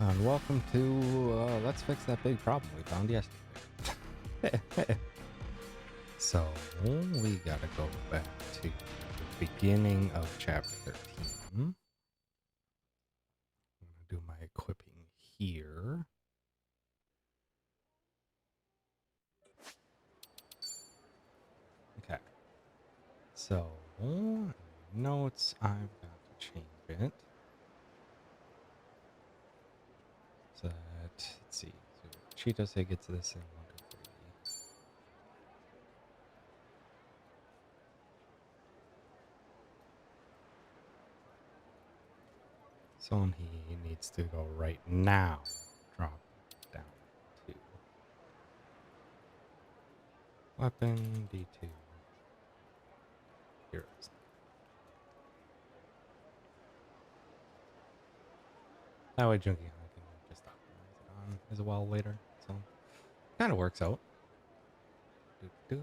And welcome to let's fix that big problem we found yesterday. So we gotta go back to the beginning of chapter 13. I'm gonna do my equipping here. Okay. So notes, I've got to change it. So that, let's see. So Cheetah say gets this in 1, 2, 3. So he needs to go right now. Drop down to weapon D2. Heroes. That way Junkie Han can just optimize it on as well later. So kind of works out. Doo-doo.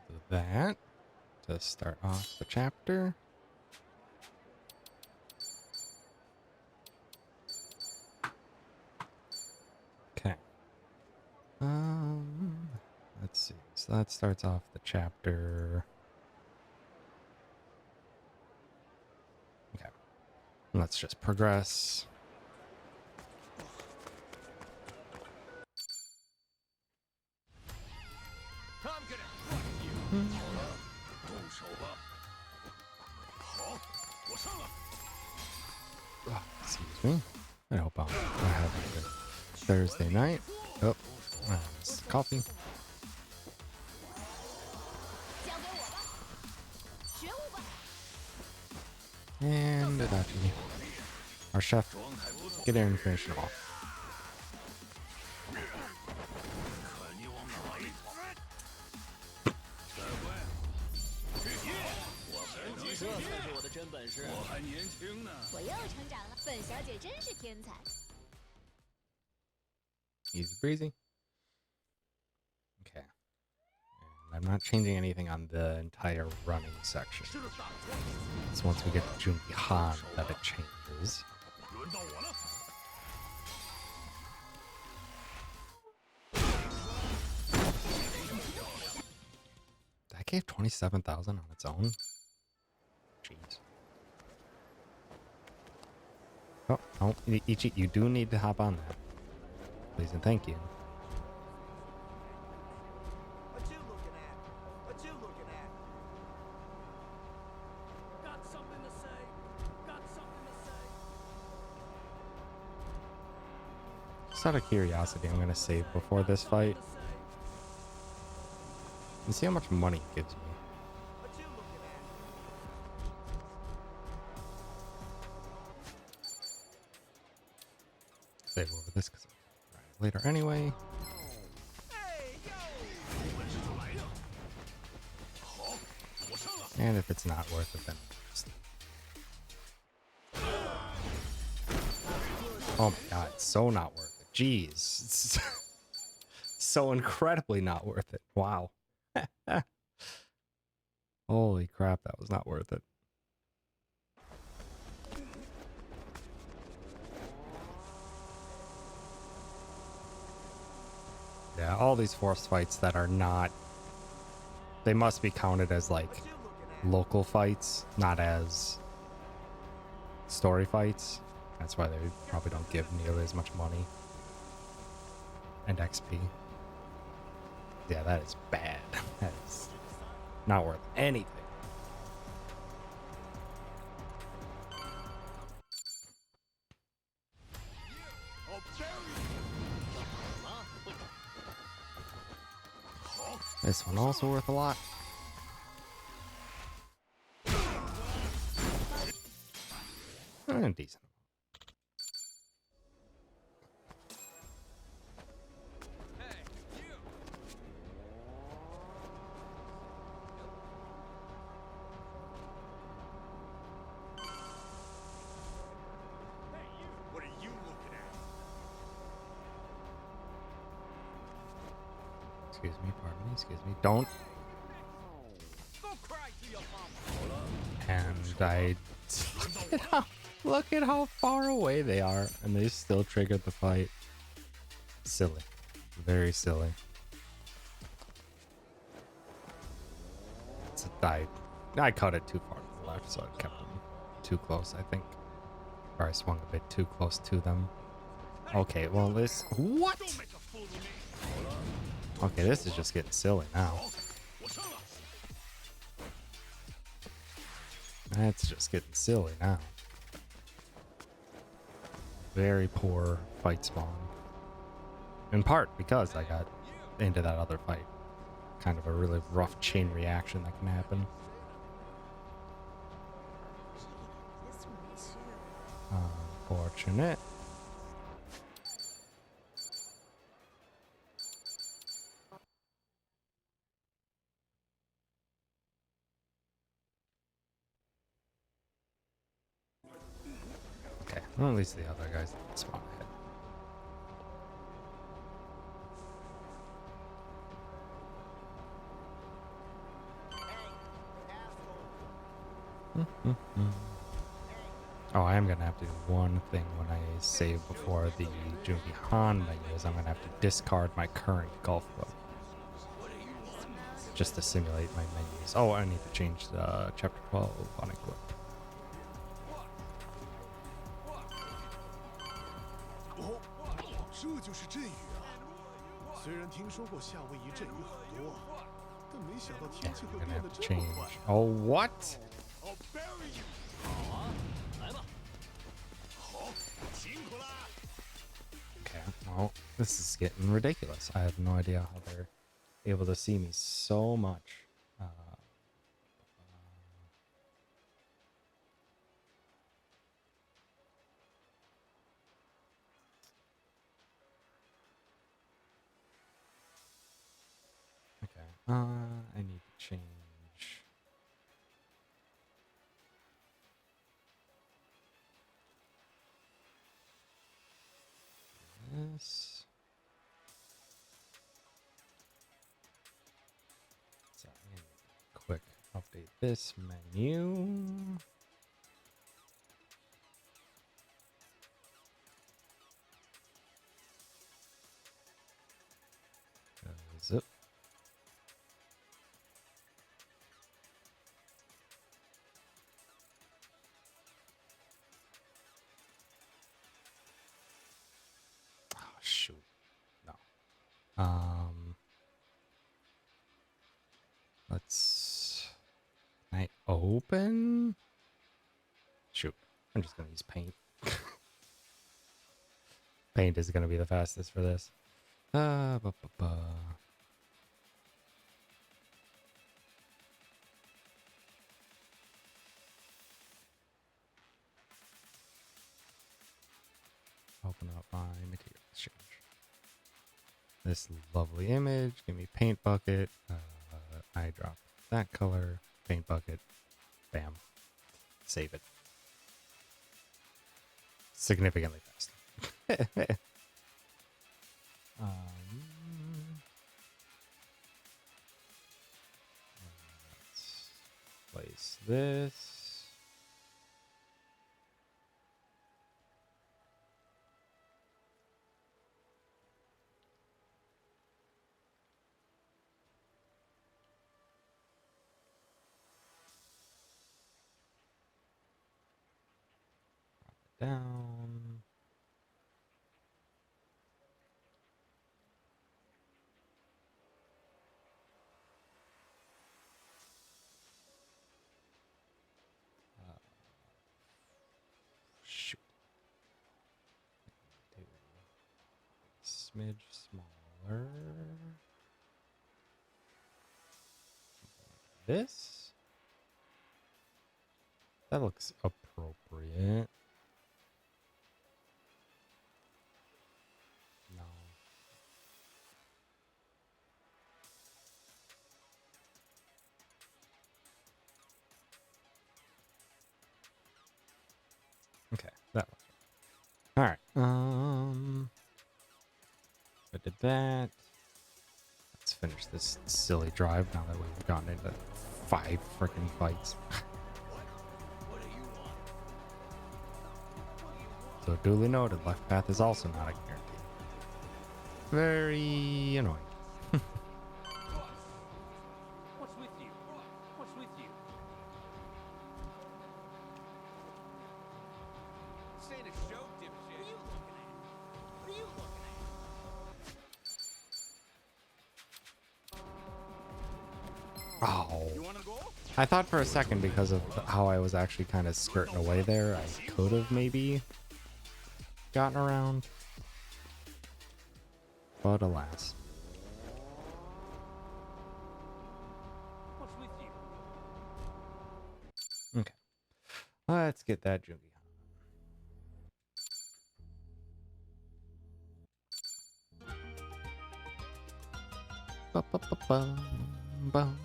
Do that to start off the chapter. Okay. Let's see. So that starts off the chapter. Okay. Let's just progress. Oh, excuse me. I hope I have a good Thursday night. Oh, coffee. And Adachi. Our chef. Get in and finish it off. Easy breezy. Okay. And I'm not changing anything on the entire running section. It's once we get to Junkie Han that it changes. That gave 27,000 on its own. Jeez. Oh, Ichi, you do need to hop on that. Please and thank you. What you looking at? What you looking at? Got something to say. Got something to say. Just out of curiosity, I'm gonna save before this fight and see how much money it gives me. What you looking at? Save over this because I'll ride it later anyway. Hey, yo! And if it's not worth it, then just... Oh my god, it's so not worth it. Jeez. It's so incredibly not worth it. Wow. Holy crap, that was not worth it. Yeah, all these forced fights that are not... They must be counted as, like, local fights, not as story fights. That's why they probably don't give nearly as much money. And XP. Yeah, that is bad. That is not worth anything. This one also worth a lot. Decent. What are you looking at? Excuse me, pardon me, excuse me. Don't. Go cry to your mama. And I look at how far away they are, and they still triggered the fight. Silly, very silly. I cut it too far to the left, so I kept them too close, I think. Or I swung a bit too close to them. Okay, well this... What? Don't make a fool of me. Okay, this is just getting silly now. That's just getting silly now. Very poor fight spawn. In part because I got into that other fight. Kind of a really rough chain reaction that can happen. Unfortunate. Okay, well, at least the other guys didn't spawn ahead. Oh, I am gonna have to do one thing when I save before the Jungi Han menu is I'm gonna have to discard my current golf club. Just to simulate my menus. Oh, I need to change the chapter 12 on equip. 哦，这就是阵雨啊！虽然听说过夏威夷阵雨很多，但没想到 Yeah, 天气 I'm 会 gonna 变 have 得 to 这么 change. 快。 Oh, what? I'll bury you。好啊，来吧。好，辛苦啦。 Okay, well, this is getting ridiculous. I have no idea how they're able to see me so much. Okay, I need to change this. So I'm gonna quick update this menu. Zip. Oh shoot. No. Let's... Can I open? Shoot. I'm just gonna use paint. Paint is gonna be the fastest for this. Ba, ba, ba. Open up my material exchange. This lovely image. Give me paint bucket. I drop that color. Paint bucket. Bam. Save it. Significantly faster. Let's place this. Down. Shoot. Do a smidge smaller. This? That looks appropriate. No. Okay, that looks right. Alright. I did that. Let's finish finish this silly drive now that we've gotten into 5 freaking fights. So duly noted, left path is also not a guarantee. Very annoying. What's with you? What's with you? This ain't a show, dipshit. What are you looking at? What are you looking at? Oh. You wanna go? I thought for a second, because of how I was actually kind of skirting away there, I could have maybe gotten around. But alas. What's with you? Okay. Let's get that Jungi. Ba-ba-ba-bum, ba-dum.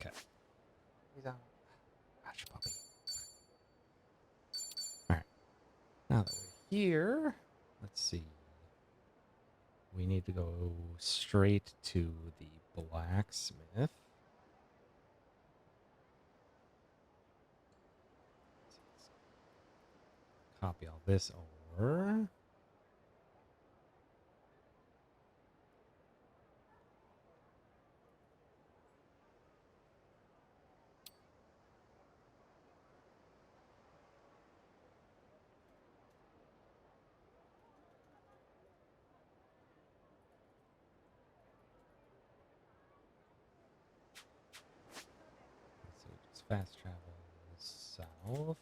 Okay. He's out. Gosh, puppy. Alright. Now that we're here, let's see. We need to go straight to the blacksmith. Copy all this over. So just fast travel south.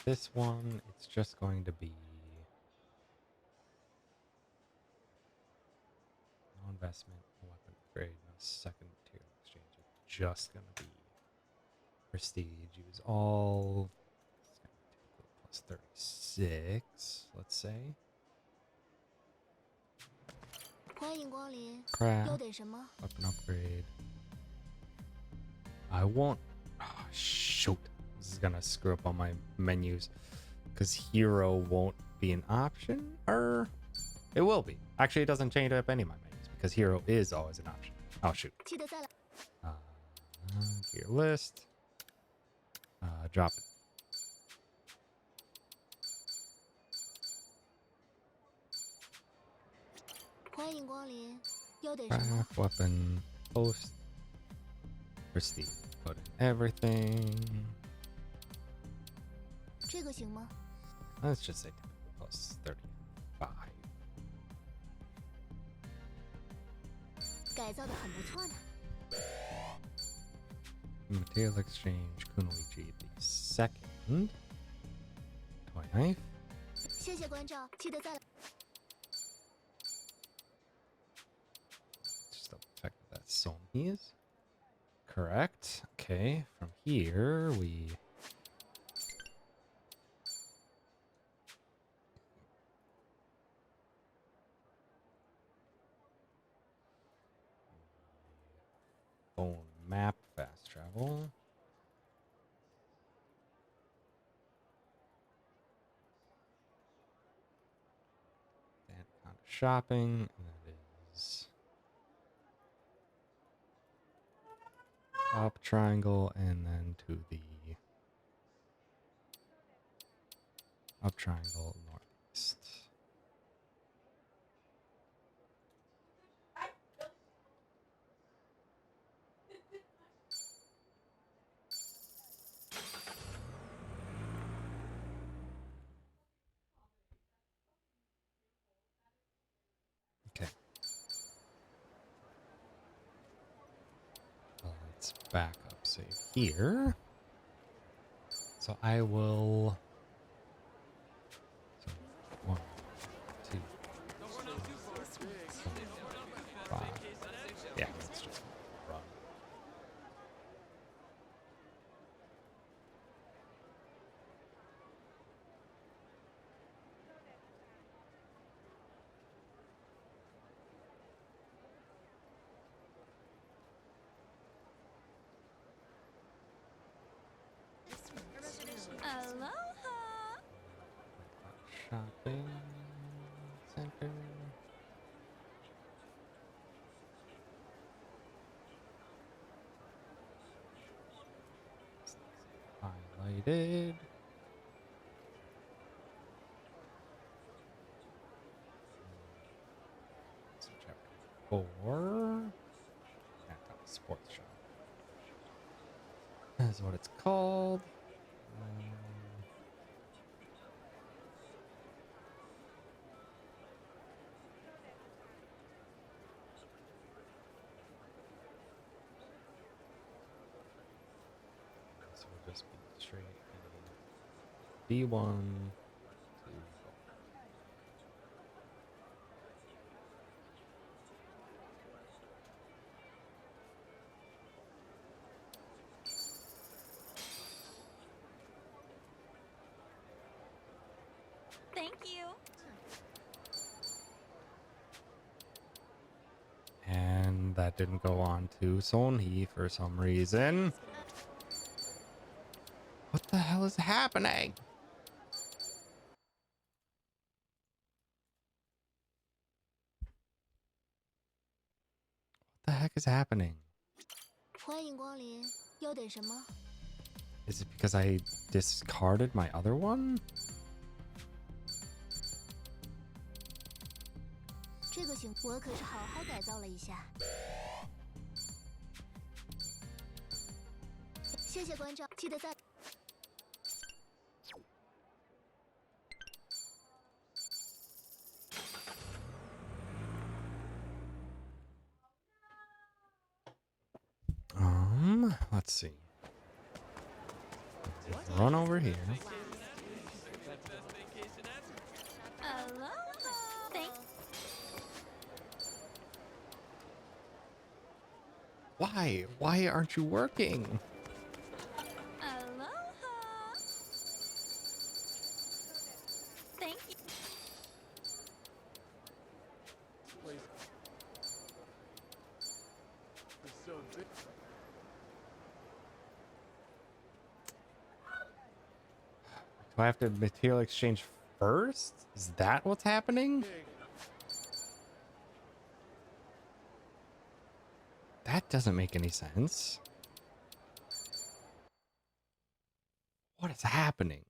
This one, it's just going to be no investment, no weapon upgrade, no second material exchange. It's just going to be prestige. Use all. It's going to take plus 36, let's say. Crap. Weapon upgrade. I won't. Oh, shoot. This is going to screw up all my menus. Because hero won't be an option? Or it will be. Actually, it doesn't change up any of my menus. Because hero is always an option. Oh, shoot. Gear list. Drop it. Craft, weapon, post, prestige. Put in everything. Let's just say plus 35. Material exchange, Kunoichi the second. Toy knife. Just double check that that's Sony's. Correct. Okay, from here we phone map fast travel. That kind of shopping. And that is up triangle and then to the up triangle northeast. Okay. Let's back up, save here. So I will. So 1, 2, 5. Yeah, let's just run. Aloha. Shopping center. Highlighted. So chapter 4. Sports shop. That's what it's called. So we'll just be straight D1 to Thank you. and that didn't go on to Sonhee for some reason. What the hell is happening? What the heck is happening? 欢迎光临，要点什么？ Is it because I discarded my other one? 这个行，我可是好好改造了一下。谢谢关照，记得在。Let's see. Run over here. Aloha. Thank. Why? Why aren't you working? Aloha. Thank you. It's so big. Do I have to material exchange first? Is that what's happening? That doesn't make any sense. What is happening?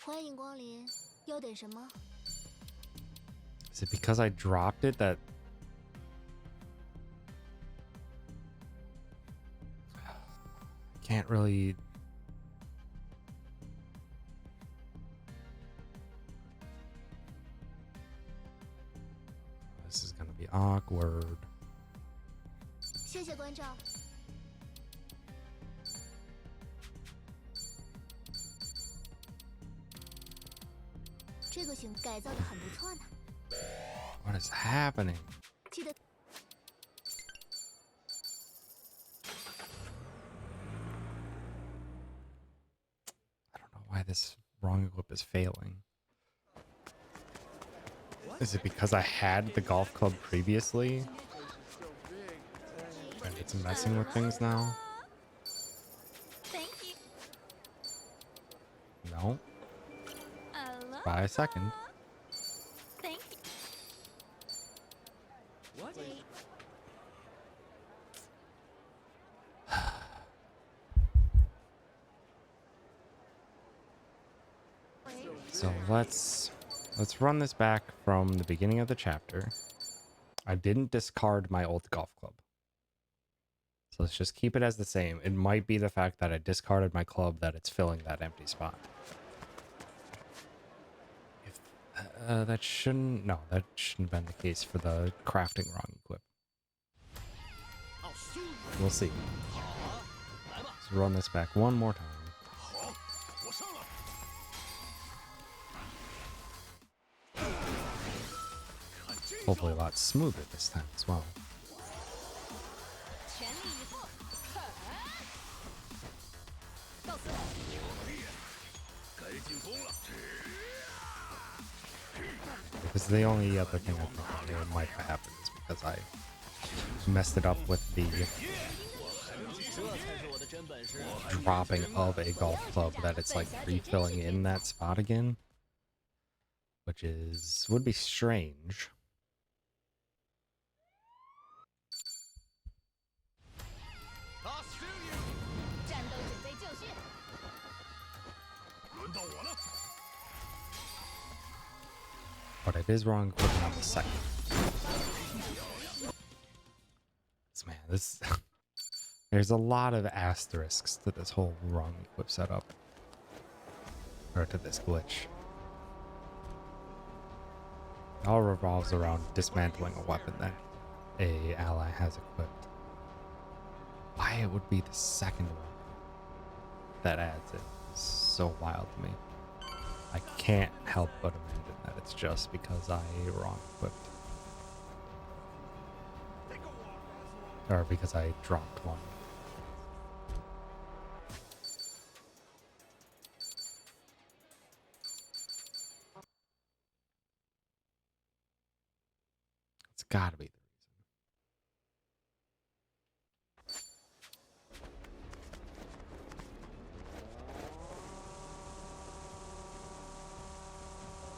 欢迎光临，要点什么？ Is it because I dropped it that... I can't really... This is gonna be awkward. 谢谢关照。这个行改造的很不错呢。 What is happening? 记得。 I don't know why this wrong equip is failing. Is it because I had the golf club previously? And it's messing with things now? Thank you. No. Aloha. By a second. Thank you. What? So let's run this back from the beginning of the chapter. I didn't discard my old golf club. So let's just keep it as the same. It might be the fact that I discarded my club that it's filling that empty spot. If that shouldn't have been the case for the crafting wrong equip. We'll see. Let's run this back one more time. Hopefully a lot smoother this time as well. 全力以赴。告诉我。 Because the only other thing I thought might have happened is because I messed it up with the dropping of a golf club that it's like refilling in that spot again, which would be strange. 战斗准备就绪， 轮到我了。 But it is wrong equipment on the second. Man, this there's a lot of asterisks to this whole wrong equip setup. Or to this glitch. It all revolves around dismantling a weapon that a ally has equipped. Why it would be the second one that adds it is so wild to me. I can't help but imagine that it's just because I wrong equipped. Or because I dropped one. It's gotta be the reason.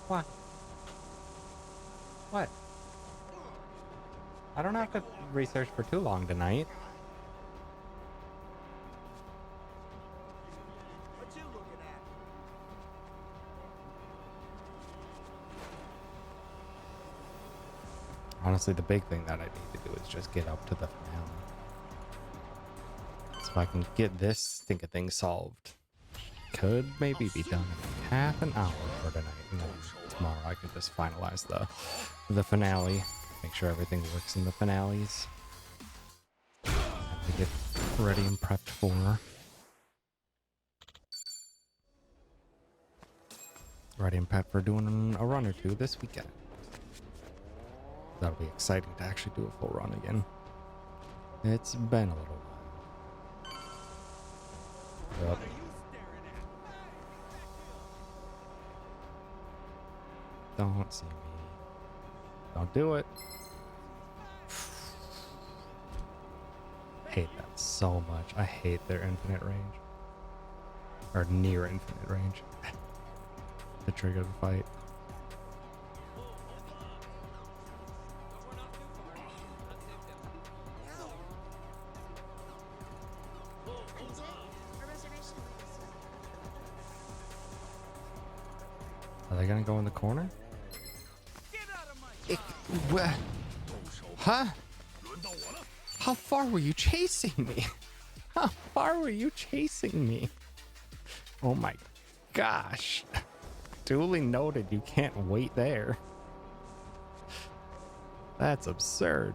What? What? I don't have to research for too long tonight. What you looking at? Honestly, the big thing that I need to do is just get up to the finale. So if I can get this stink of thing solved, could maybe be done in half an hour for tonight, and then tomorrow I can just finalize the finale. Make sure everything works in the finales. Have to get ready and prepped for. Ready and prepped for doing a run or two this weekend. That'll be exciting to actually do a full run again. It's been a little while. Yep. Don't see me. Don't do it. I hate that so much. I hate their infinite range. Or near infinite range. To trigger the fight. Are they gonna go in the corner? Huh? How far were you chasing me? How far were you chasing me? Oh my gosh. Duly noted, you can't wait there. That's absurd.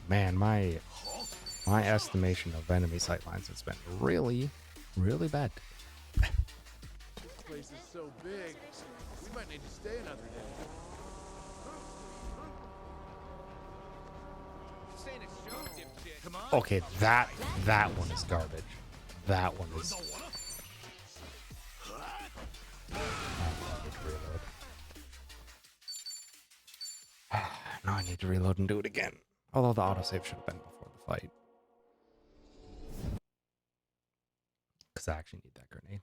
Man, my estimation of enemy sightlines has been really, really bad. This place is so big. We might need to stay another day. Okay, that one is garbage. That one is. Now I need to reload and do it again. Although the autosave should have been before the fight. Because I actually need that grenade.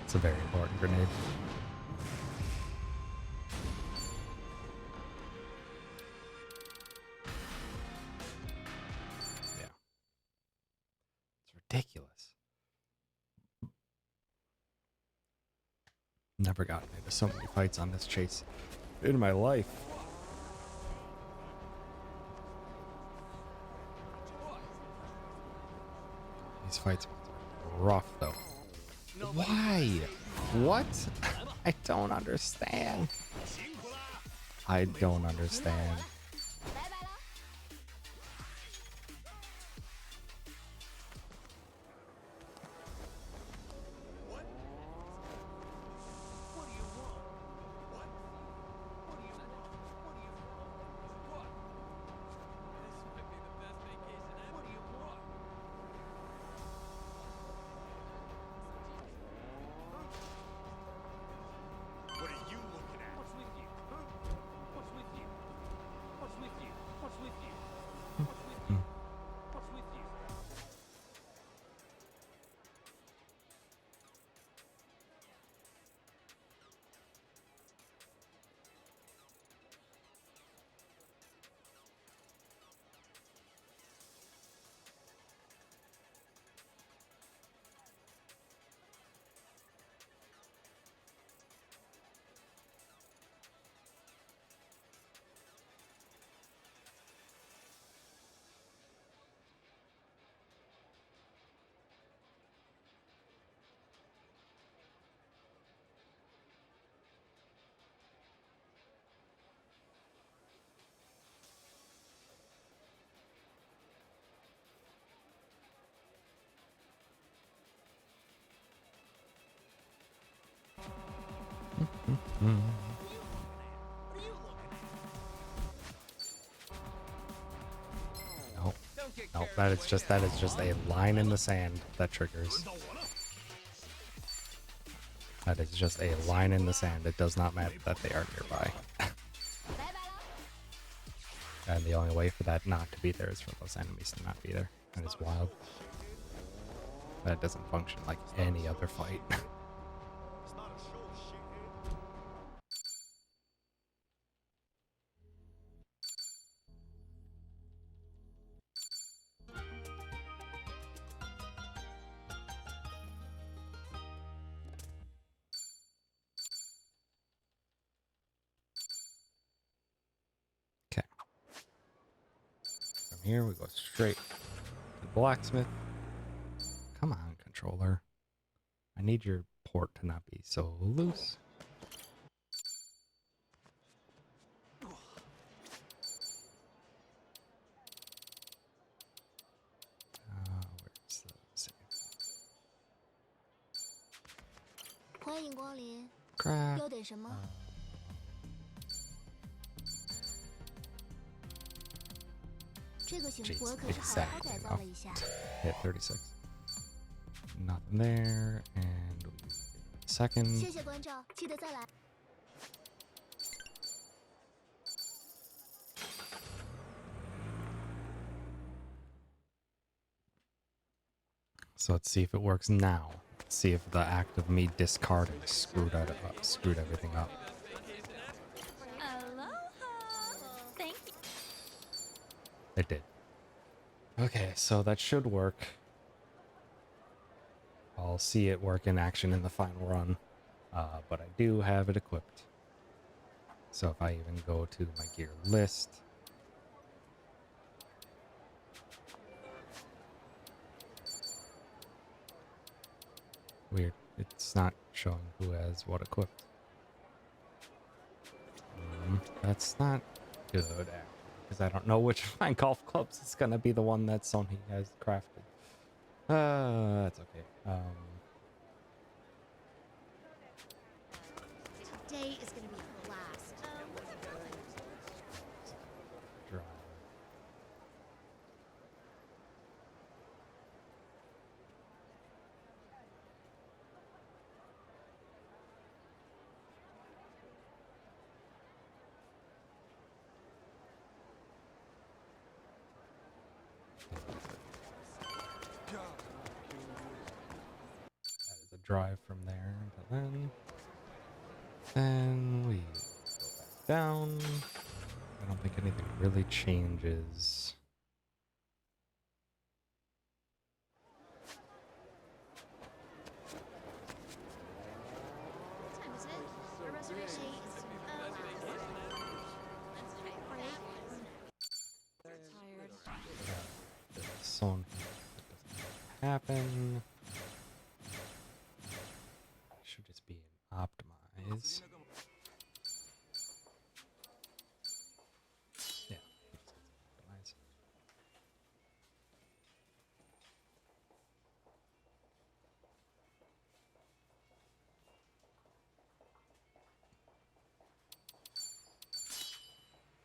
It's a very important grenade. Yeah. It's ridiculous. Never gotten into so many fights on this chase in my life. These fights are rough though. Why? What? I don't understand. I don't understand. Mm. No, no, that is just a line in the sand that triggers. That is just a line in the sand. It does not matter that they are nearby. And the only way for that not to be there is for those enemies to not be there. That is wild. That doesn't function like any other fight. Okay. From here we go straight to the blacksmith. Come on, controller. I need your port to not be so loose. Where's the save? 欢迎光临， Crap. 要点什么？这个型 Jeez, 我可是好好改 exactly 造 enough. 了一下。 Hit 36. Nothing there, and second. 谢谢关照，记得再来。 So let's see if it works now. Let's see if the act of me discarding screwed everything up. Aloha. Thank you. It did. Okay, so that should work. I'll see it work in action in the final run, but I do have it equipped. So if I even go to my gear list, weird, it's not showing who has what equipped. That's not good, actually, because I don't know which of my golf clubs is going to be the one that Sony has crafted. That's okay. Today is gonna be a blast. Drive. That is a drive from there to then. Then we go back down. I don't think anything really changes. What time is it? Our reservation is Song doesn't happen. Should just be an optimize. Yeah, optimize.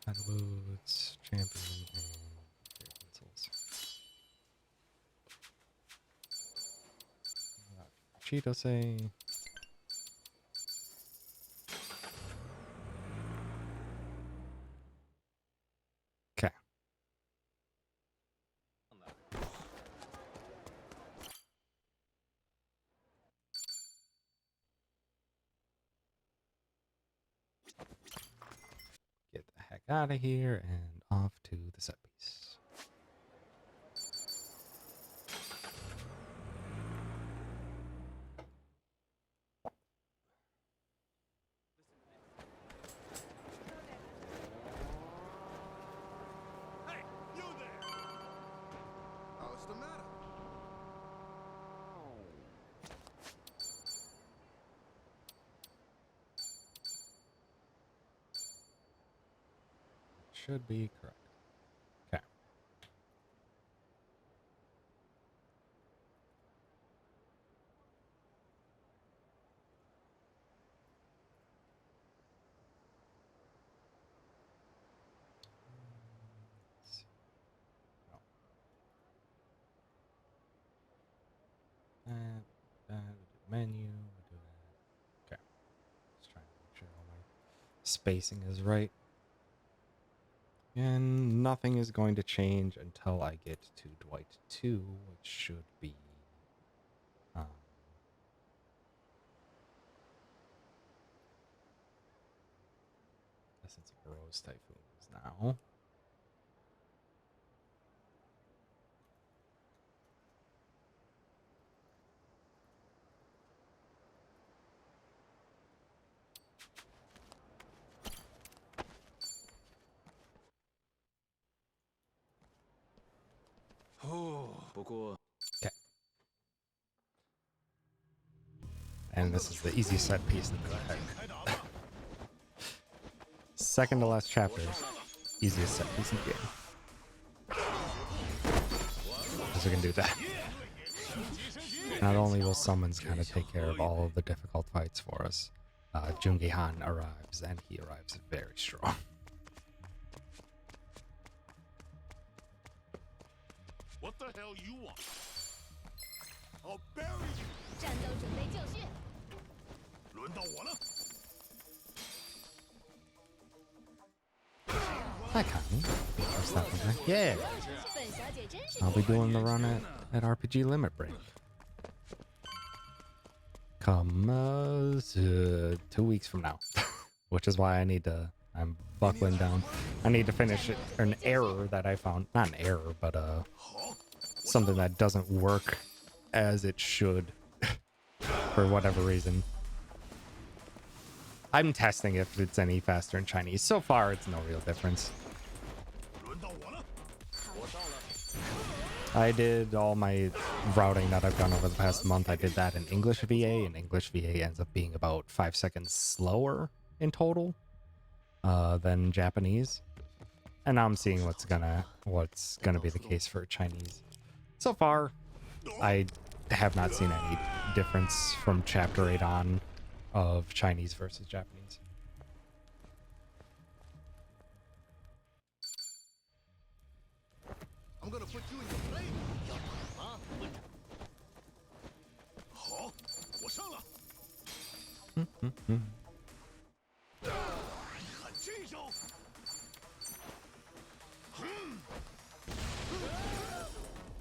Battle boots, champion, and pencils. Cheeto say. Okay. Get the heck out of here and off to the set piece. Hey, you there! How's the matter? Should be correct. Okay. menu. We'll do that. Okay. Just trying to make sure all my spacing is right. And nothing is going to change until I get to Dwight 2, which should be Essence of Rose Typhoons now. Okay. And this is the easy set piece into the head. Second to last chapter. Easiest set piece in the game. Because we can do that. Not only will summons kind of take care of all of the difficult fights for us, Jungi Han arrives, and he arrives very strong. What the hell you want? I'll bury you. 战斗准备就绪，轮到我了。 Hi, Connie. First up, okay. Yeah, 本小姐真是 I'll be doing the run at RPG Limit Break. Come 2 weeks from now, which is why I'm buckling down. I need to finish an error that I found. Not an error, but something that doesn't work as it should for whatever reason. I'm testing if it's any faster in Chinese. So far, it's no real difference. 轮到我了。 I did all my routing that I've done over the past month. I did that in English VA, and English VA ends up being about 5 seconds slower in total than Japanese. And now I'm seeing what's gonna be the case for Chinese. So far, I have not seen any difference from Chapter 8 on of Chinese versus Japanese. I'm gonna put you in your place. 好，我上了。看这招。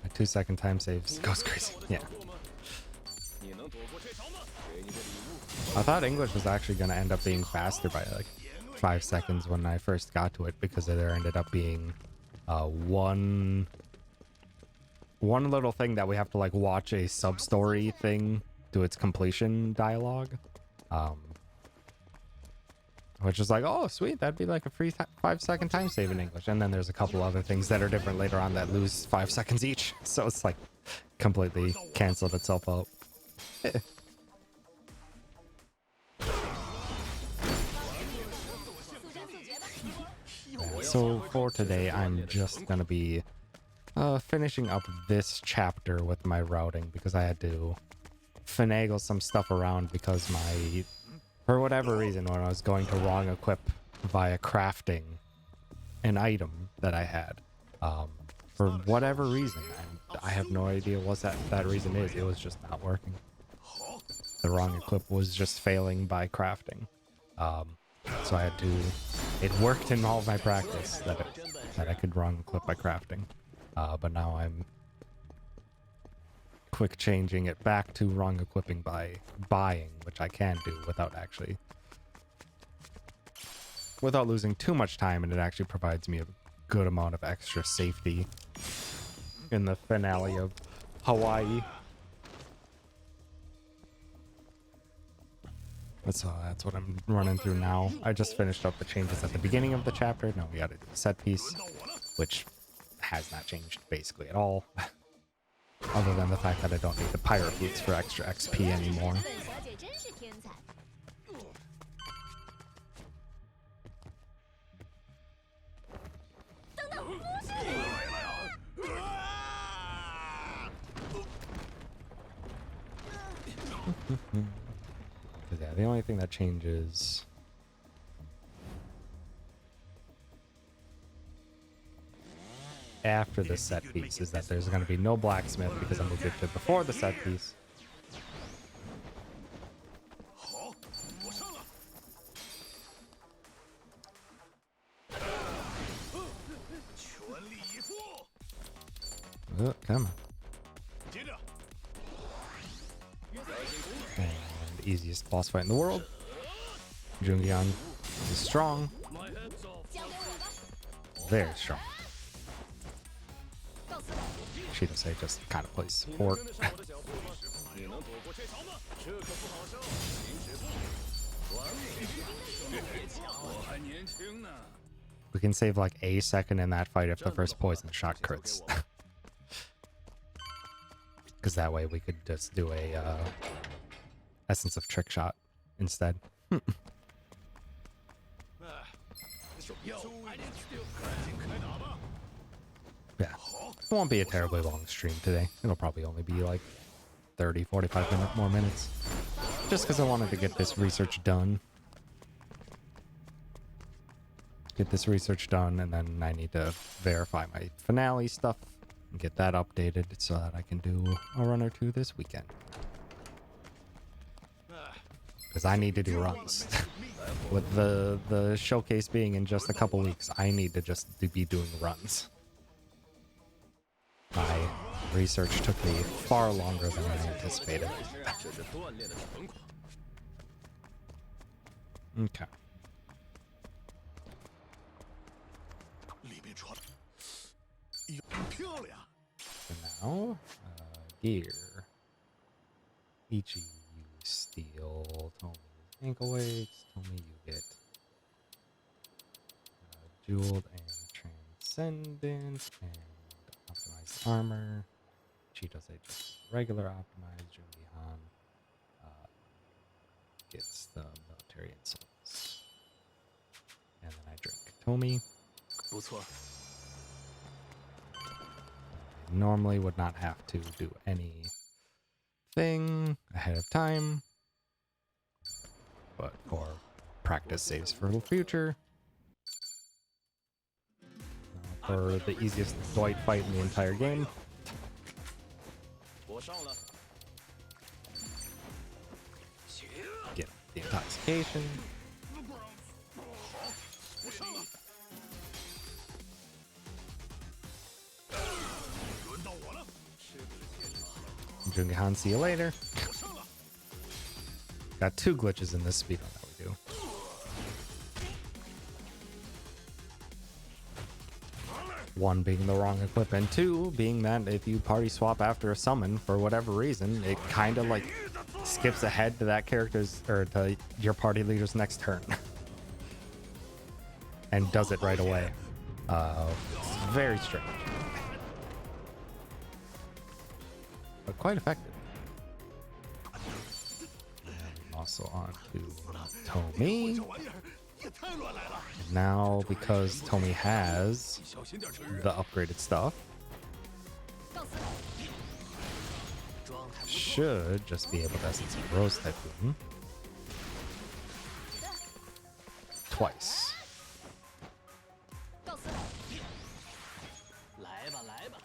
My 2-second time saves goes crazy. Yeah. I thought English was actually going to end up being faster by like 5 seconds when I first got to it, because there ended up being one little thing that we have to like watch a sub-story thing to its completion dialogue. Which is like, oh, sweet, that'd be like a free 5-second time save in English. And then there's a couple other things that are different later on that lose 5 seconds each. So it's like completely canceled itself out. So for today, I'm just going to be finishing up this chapter with my routing, because I had to finagle some stuff around because for whatever reason, when I was going to wrong equip via crafting an item that I had, for whatever reason, and I have no idea what that reason is, it was just not working. The wrong equip was just failing by crafting. So I had to, it worked in all of my practice that I could wrong equip by crafting. But now I'm quick changing it back to wrong equipping by buying, which I can do without losing too much time, and it actually provides me a good amount of extra safety in the finale of Hawaii. That's what I'm running through now. I just finished up the changes at the beginning of the chapter. Now we gotta do the set piece, which has not changed basically at all. Other than the fact that I don't need the pirate boots for extra XP anymore. 本小姐真是天才。 Yeah, the only thing that changes after the set piece is that there's going to be no blacksmith, because I moved it to before the set piece. Oh, come on. 接着， And easiest boss fight in the world. Jungian is strong. My head's off. Very strong. Shidose just kind of plays support. 跟得上我的脚步吗？你能躲过这招吗？这可不好受。停止步，完美！别抢，我还年轻呢。 We can save like a second in that fight if the first poison shot crits. Because that way we could just do a essence of trick shot instead. 哎，手要快点，尽开打吧。 Yeah. It won't be a terribly long stream today. It'll probably only be like 30, 45 more minutes. Just because I wanted to get this research done. Get this research done, and then I need to verify my finale stuff and get that updated so that I can do a run or two this weekend. Because I need to do runs. With the showcase being in just a couple weeks, I need to just be doing runs. My research took me far longer than I anticipated. Okay. 里面传，哟，漂亮！ So now, gear. Ichi, you steal. Tomi, ankle weights. Tomi, you get jeweled and transcendent and optimized armor. Chitose just regular optimized. Jungihan gets the military insults. And then I drink. Tomi. 不错， Normally would not have to do anything ahead of time, but for practice saves for the future. For the easiest Dwight fight in the entire game. 我上了。 Get the intoxication. 我上了。轮到我了， Jungihan, see you later. 我上了。 Got 2 glitches in this speedrun that we do. One being the wrong equip, and 2 being that if you party swap after a summon for whatever reason, it kind of like skips ahead to that character's or to your party leader's next turn and does it right away. It's very strange, but quite effective. And also on to Tomi. 这玩意儿也太乱来了。 Now, because Tomi has 小心点，陈日。 the upgraded stuff, should just be able to essence Rose Typhoon twice. 来吧，来吧。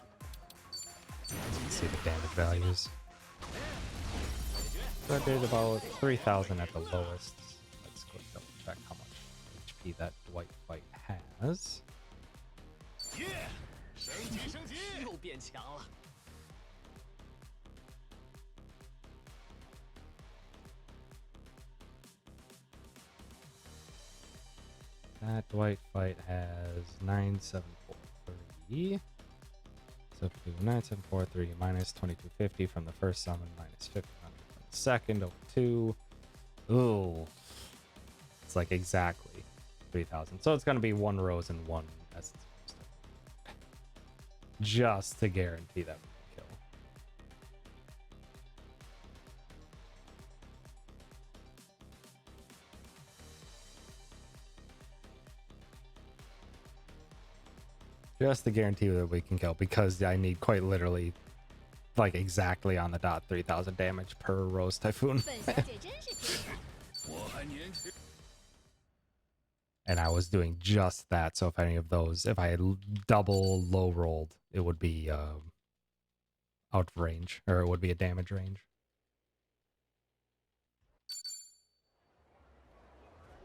Let's see the damage values. So I did about 3,000 at the lowest. Let's go double check how much HP that Dwight fight has. 耶，升级升级！又变强了。 That Dwight fight has 9,743. So if we do 9,743 minus 2,250 from the first summon, minus 1,500 from the second, over 2. Ooh. It's like exactly 3,000. So it's going to be 1 rose and 1 essence. Just to guarantee that we can kill. Just to guarantee that we can kill, because I need quite literally, like exactly on the dot, 3,000 damage per Rose Typhoon. 本小姐真是甜。我还年轻。 And I was doing just that, so if any of those, if I had double low rolled, it would be out of range, or it would be a damage range.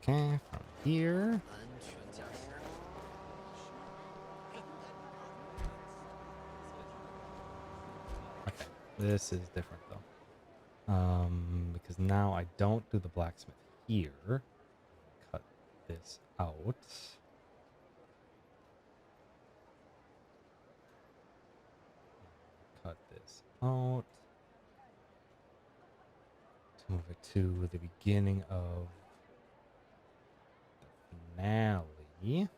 Okay, from here. This is different though. Because now I don't do the blacksmith here. Cut this out. Cut this out. To move it to the beginning of the finale.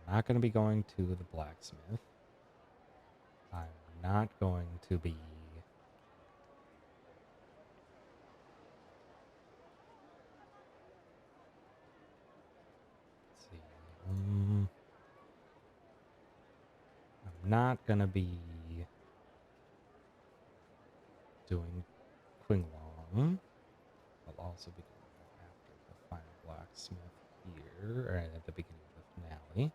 I'm not going to be going to the blacksmith. I'm not going to be... Let's see. I'm not going to be doing Qinglong. I'll also be doing that after the final blacksmith here, or at the beginning of the finale.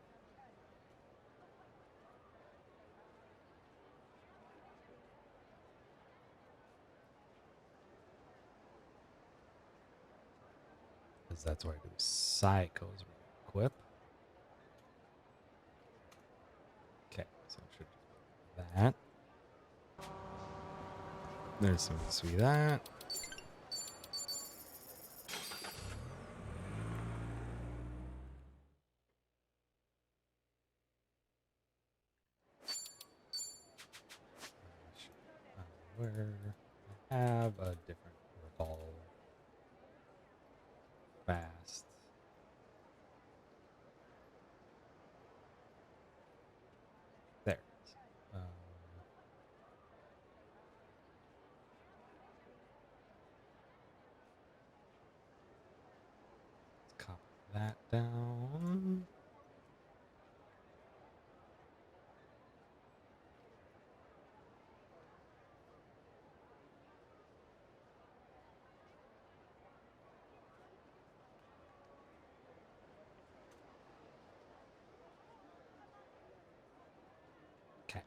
Because that's where I do Psycho's equip. Okay, so it should do that. There's some sweet that. Where I have a different revolve fast. There it is. Let's copy that down. Okay.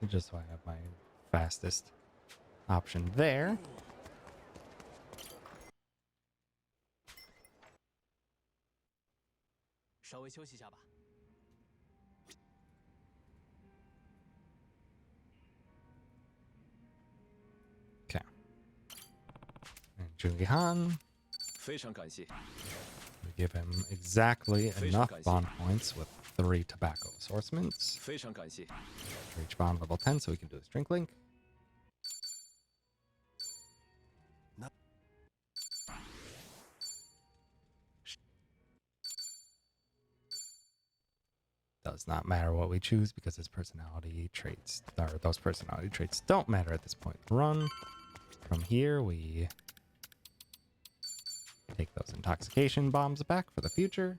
Just so I have my fastest option there. Okay. And Julie Han. 非常感谢。 We give him exactly enough bond points with 3 tobacco assortments. 非常感谢。 Reach bond level 10 so we can do his drink link. Does not matter what we choose because his personality traits, or those personality traits don't matter at this point in the run. From here, we take those intoxication bombs back for the future.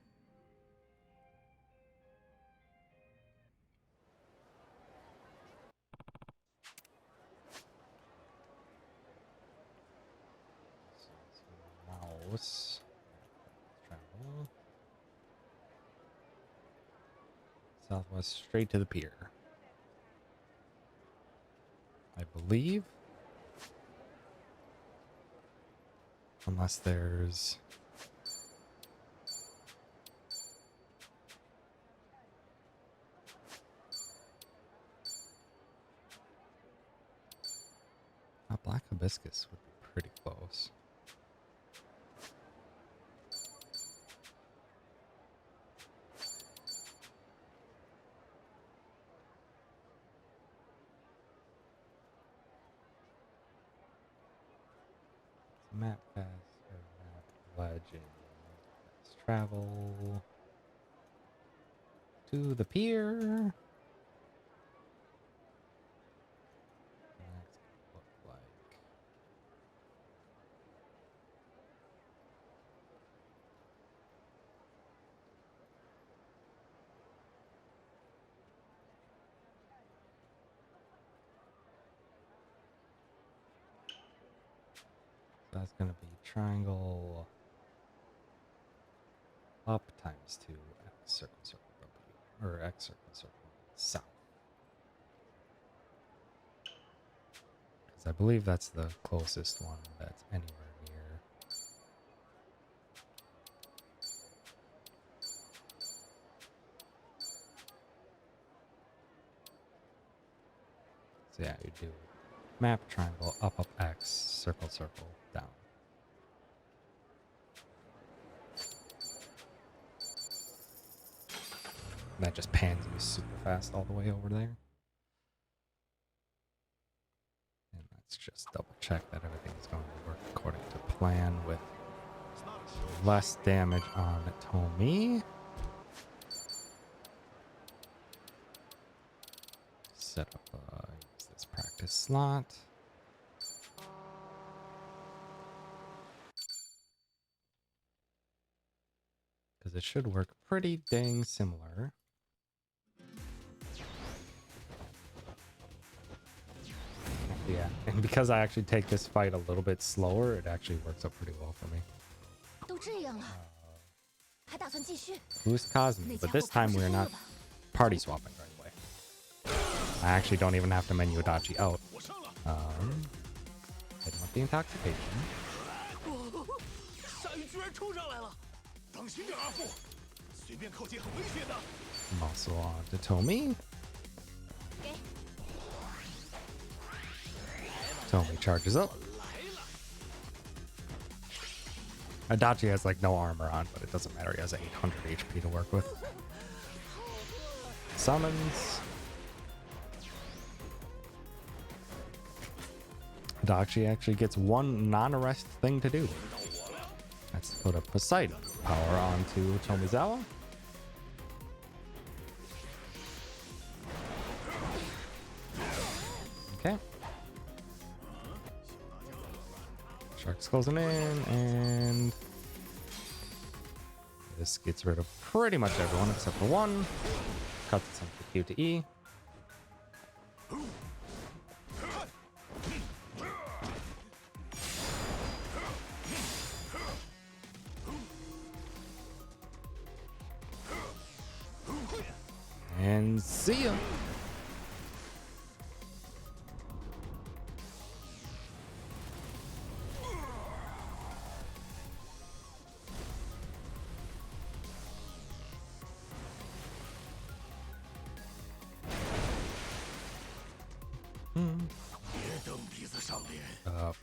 Mouse. Travel. Southwest straight to the pier. I believe. Unless there's... Black hibiscus would be pretty close. Map pass or map legend. Let's travel to the pier. That's look like. That's gonna be triangle up times 2, X circle circle W, or X circle circle south. 'Cause I believe that's the closest one that's anywhere near. So yeah, you do map, triangle, up, X, circle, circle, down. And that just pans you super fast all the way over there. And let's just double check that everything is going to work according to plan with less damage on Tomi. Set up use this practice slot. Because it should work pretty dang similar. Yeah, and because I actually take this fight a little bit slower, it actually works out pretty well for me. 都这样了，还打算继续？ Boost Cosme, 那 but 家伙 this 不 time 是 we're 疯了 not 吧？ party swapping right away. I actually don't even have to menu Adachi out. Hitting up the intoxication. 鲨鱼居然冲上来了！当心点，阿父，随便靠近很危险的。 Muscle on to Tomi. 给， Tomi charges up. Adachi has like no armor on, but it doesn't matter. He has 800 HP to work with. Summons. Adachi actually gets one non-arrest thing to do. That's to put a Poseidon power onto Tomizawa. Okay. Shark's closing in, and this gets rid of pretty much everyone except for one. Cuts it from Q to E. And see ya.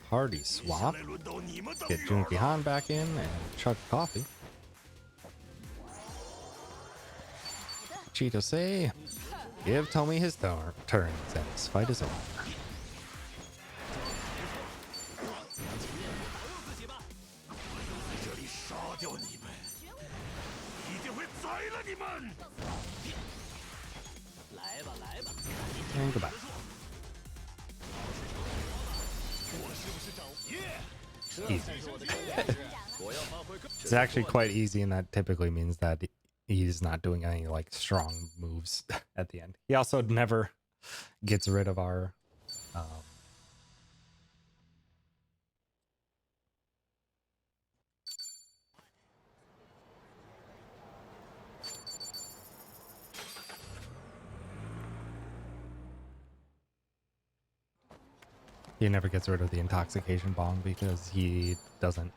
Party swap. Get Junki Han back in and chug coffee. Cheeto say, give Tomi his turns and this fight is over. 这里杀掉你们，一定会宰了你们！ And goodbye. Easy. It's actually quite easy, and that typically means that he's not doing any like strong moves at the end. He also never gets rid of our he never gets rid of the intoxication bomb because he doesn't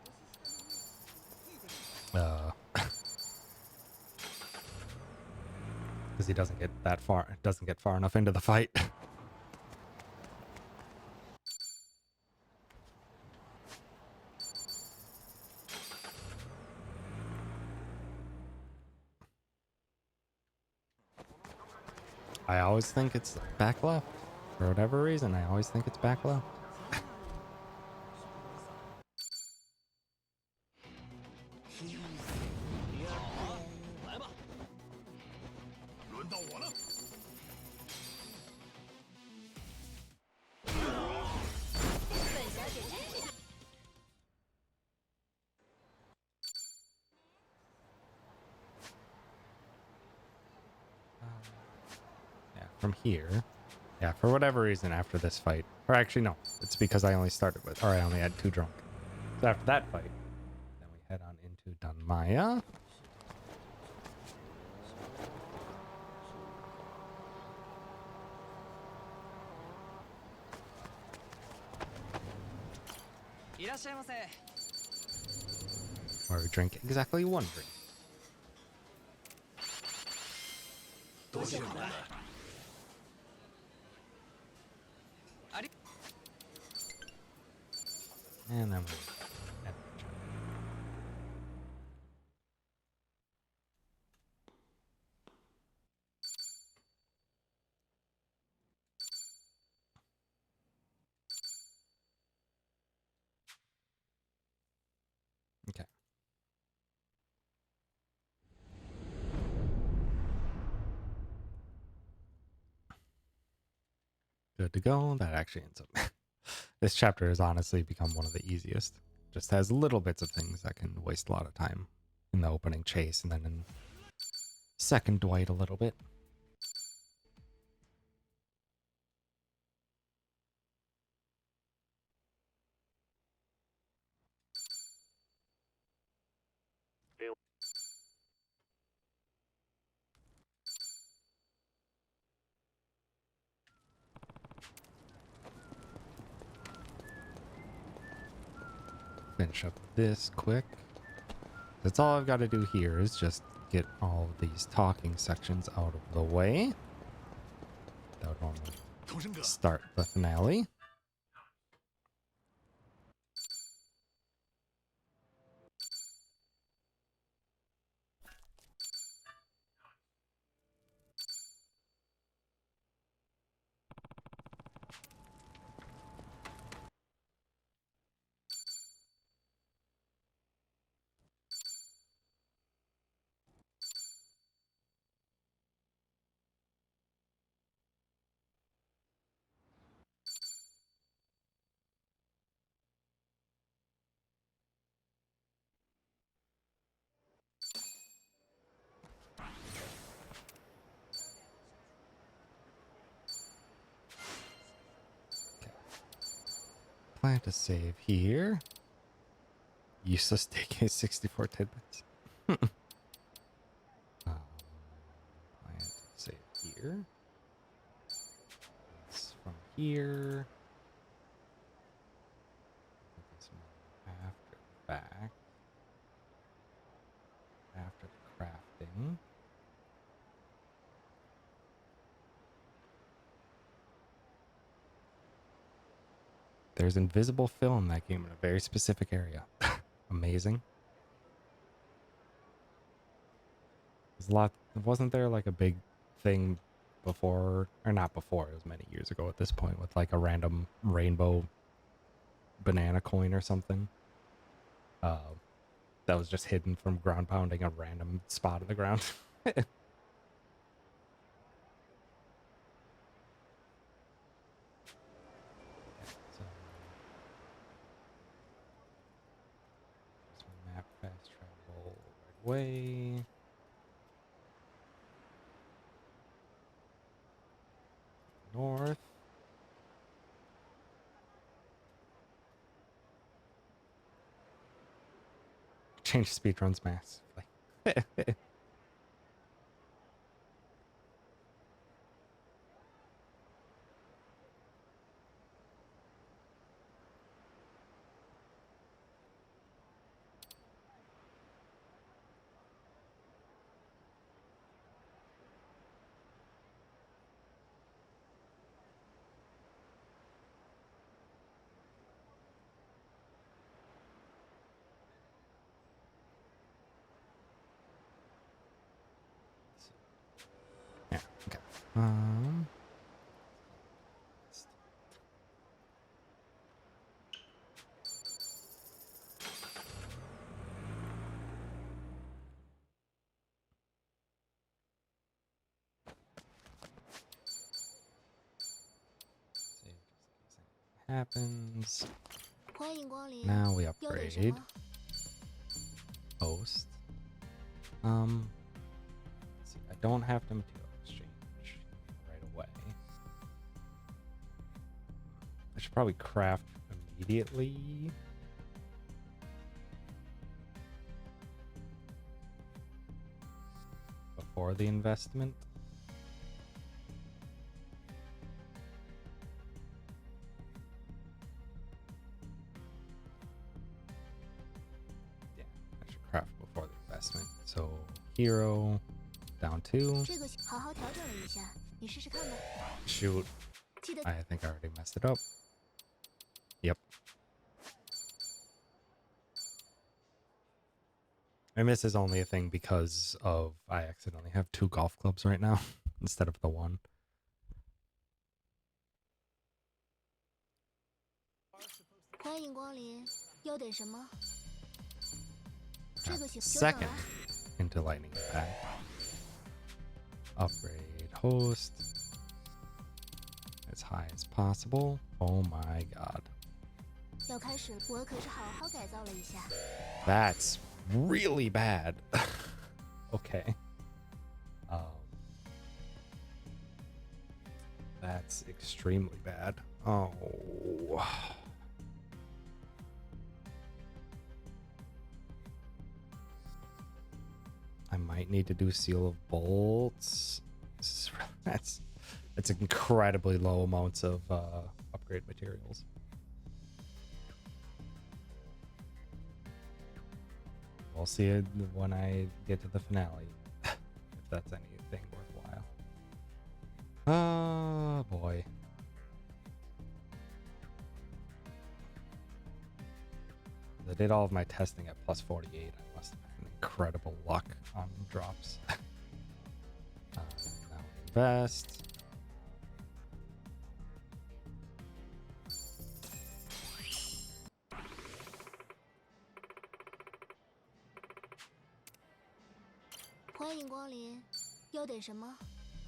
because he doesn't get that far, doesn't get far enough into the fight. I always think it's back left. For whatever reason, I always think it's back left. 轮到我了。 Yeah, from here. Yeah, for whatever reason after this fight. Or actually, no. It's because I only started with, or I only had 2 drunk. So after that fight, then we head on into Danmaya. Where we drink exactly one drink. 多谢款待。 And then we okay. Good to go. That actually ends up. This chapter has honestly become one of the easiest. Just has little bits of things that can waste a lot of time in the opening chase, and then in second Dwight a little bit. Finish up this quick. That's all I've got to do here is just get all of these talking sections out of the way. That would normally 童生哥， start the finale. Plan to save here. Useless taking 64 tidbits. Plan to save here. It's from here. It's after the fact. After the crafting. There's invisible fill in that game in a very specific area. Amazing. There's a lot. Wasn't there like a big thing before, or not before? It was many years ago at this point, with like a random rainbow banana coin or something. That was just hidden from ground pounding a random spot in the ground. So, map fast travel right away. North. Change speedruns massively. Yeah, okay. Save just in case anything happens. 欢迎光临。 Now we 要点什 upgrade 么？ host. Let's see, I don't have to material exchange right away. I should probably craft immediately. Before the investment. investment. So hero down 2. 这个好好调整了一下，你试试看吧。 Shoot. 记得 I think I already messed it up. Yep. And this is only a thing because of I accidentally have 2 golf clubs right now instead of the 1. 欢迎光临，要点什么？这个行，久等 Second 了。 into lightning impact. Upgrade host as high as possible. Oh my god. 要开始，我可是好好改造了一下。 That's really bad. Okay. That's extremely bad. Oh. I might need to do Seal of Bolts. That's incredibly low amounts of upgrade materials. We'll see it when I get to the finale, if that's anything worthwhile. Oh boy. I did all of my testing at plus 48. I must have had incredible luck on drops. Now invest.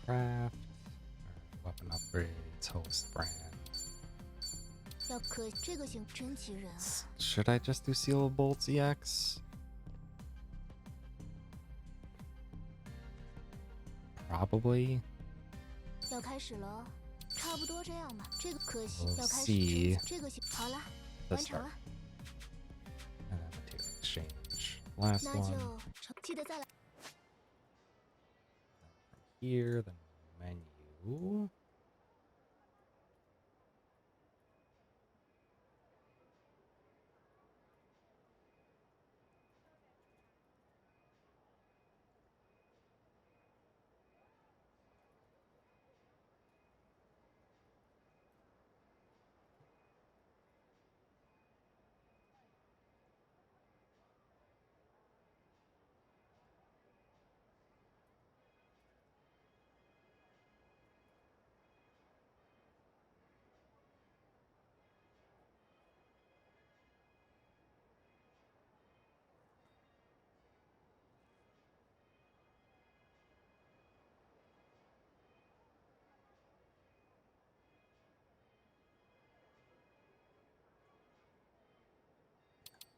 Craft. Weapon upgrades. Host brand. 要可这个行真急人啊！ Should I just do Seal of Bolts EX? Probably. 要开始了，差不多这样吧。这个可惜 We'll 要开 see. 始，这个行好了， The 完成 start. 了， And then material exchange. Last 那 one. 就记得再来。 Here, the menu.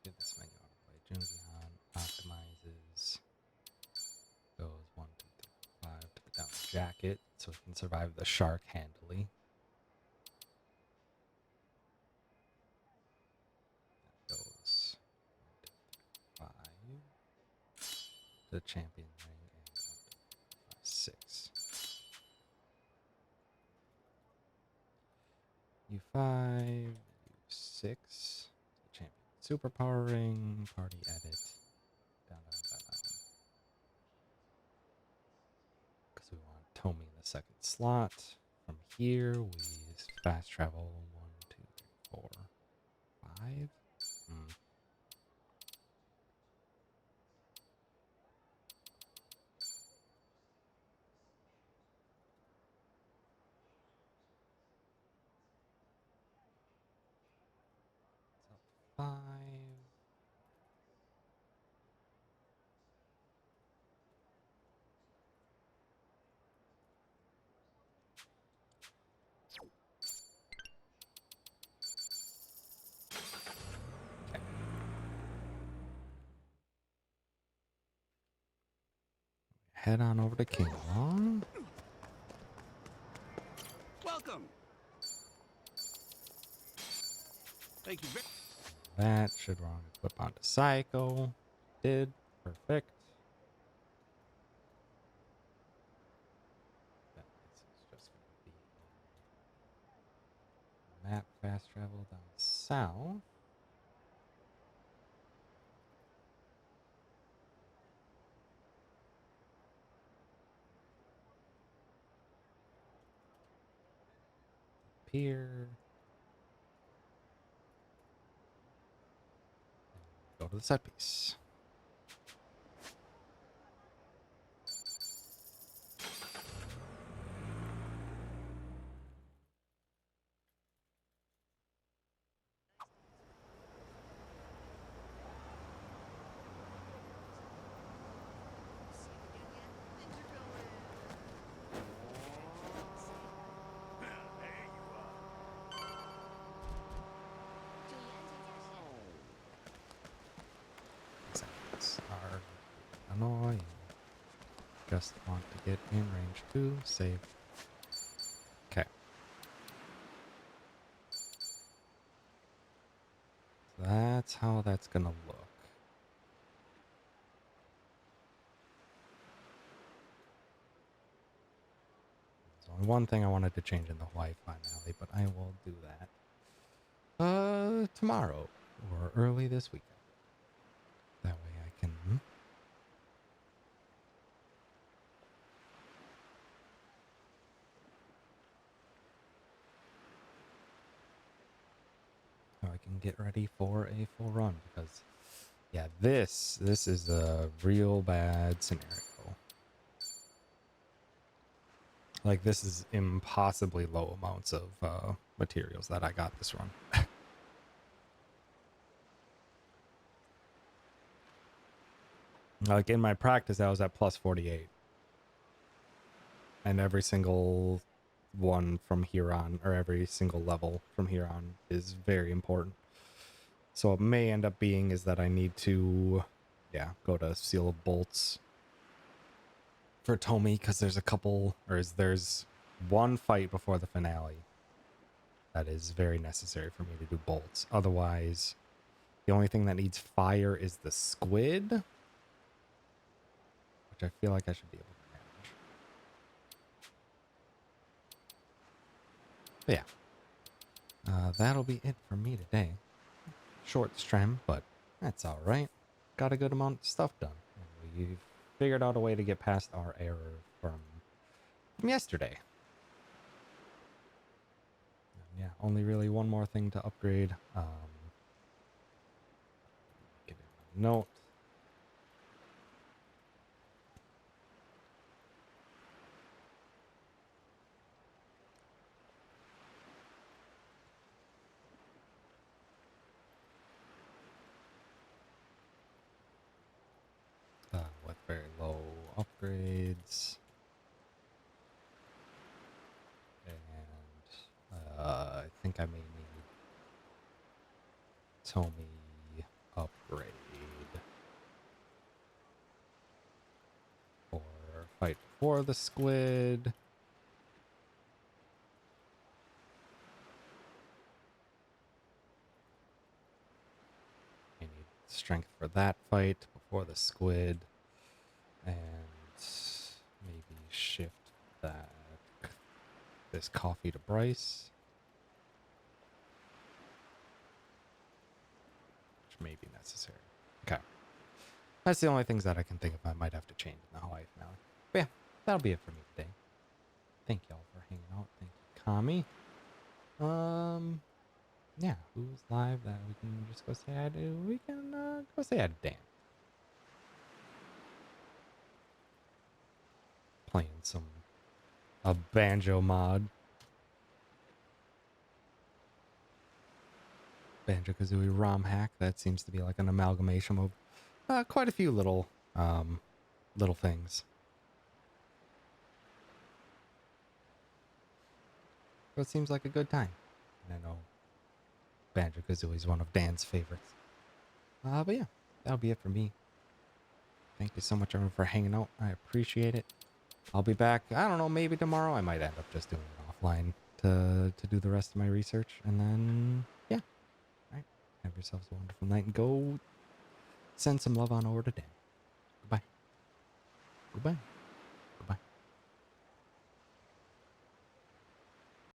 Give this menu autoplay. Jungian optimizes. Goes 1, 2, 3, 5 to the down jacket so it can survive the shark handily. That goes 1, 2, 3, 5 to the champion ring and 1, 2, 3, 5, 6. U5, U6. Champion superpower ring, party edit, down. Because we want Tomy in the second slot. From here, we fast travel 1, 2, 3, 4, 5. So 5. Head on over to King Long. Welcome. Thank you very That should wrong equip onto Psycho. Did. Perfect. That is just going to be map fast travel down south. here. Go to the set piece. Seconds are annoying. Just want to get in range to save. Okay. So that's how that's gonna look. There's only one thing I wanted to change in the Hawaii finale, but I will do that tomorrow or early this weekend. That way I can get ready for a full run, because yeah, this is a real bad scenario. Like, this is impossibly low amounts of materials that I got this run. Like, in my practice, I was at plus 48. And every single one from here on, or every single level from here on, is very important. So what may end up being is that I need to, yeah, go to Seal of Bolts for Tomy, because there's a couple, or there's one fight before the finale that is very necessary for me to do bolts. Otherwise, the only thing that needs fire is the squid, which I feel like I should be able to manage. But yeah, that'll be it for me today. Short stream, but that's all right. Got a good amount of stuff done. And we've figured out a way to get past our error from yesterday. And yeah, only really one more thing to upgrade. Get a note. With very low upgrades. And I think I may need Tomy upgrade for fight for the squid. I need strength for that fight before the squid. And maybe shift this coffee to Bryce, which may be necessary. Okay. That's the only things that I can think of I might have to change in the Hawaii finale. But yeah, that'll be it for me today. Thank y'all for hanging out. Thank you, Kami. Yeah, who's live that we can just go say hi to? We can go say hi to Dan. Playing a banjo mod. Banjo-Kazooie ROM hack. That seems to be like an amalgamation of quite a few little things. But it seems like a good time. And I know Banjo-Kazooie is one of Dan's favorites. But yeah, that'll be it for me. Thank you so much, everyone, for hanging out. I appreciate it. I'll be back, I don't know, maybe tomorrow. I might end up just doing it offline to do the rest of my research. And then, yeah. All right. Have yourselves a wonderful night, and go send some love on over to Dan. Goodbye. Goodbye.